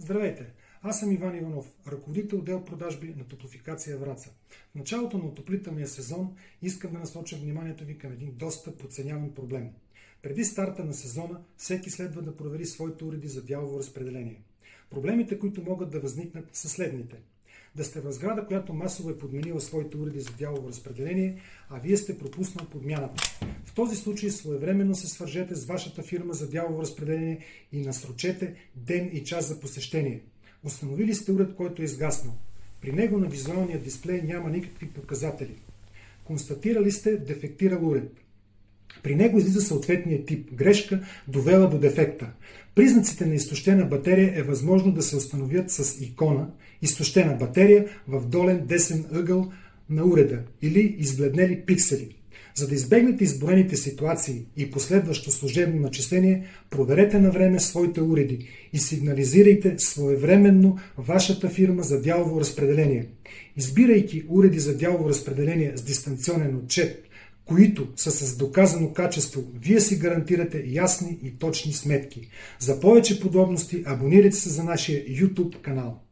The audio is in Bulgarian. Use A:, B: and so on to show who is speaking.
A: Здравейте! Аз съм Иван Иванов, ръководител отдел продажби на Топлофикация Враца. В началото на отоплителния сезон искам да насоча вниманието ви към един доста подценяван проблем. Преди старта на сезона всеки следва да провери своите уреди за дялово разпределение. Проблемите, които могат да възникнат, са следните. Да сте в сграда, която масово е подменила своите уреди за дялово разпределение, а вие сте пропуснал подмяната. В този случай своевременно се свържете с вашата фирма за дялово разпределение и насрочете ден и час за посещение. Установили сте уред, който е изгаснал. При него на визуалния дисплей няма никакви показатели. Констатирали сте дефектирал уред. При него излиза съответния тип грешка, довела до дефекта. Признаците на изтощена батерия е възможно да се установят с икона изтощена батерия в долен десен ъгъл на уреда или избледнели пиксели. За да избегнете изброените ситуации и последващо служебно начисление, проверете на време своите уреди и сигнализирайте своевременно вашата фирма за дялово разпределение. Избирайки уреди за дялово разпределение с дистанционен отчет, които са с доказано качество, вие си гарантирате ясни и точни сметки. За повече подробности абонирайте се за нашия YouTube канал.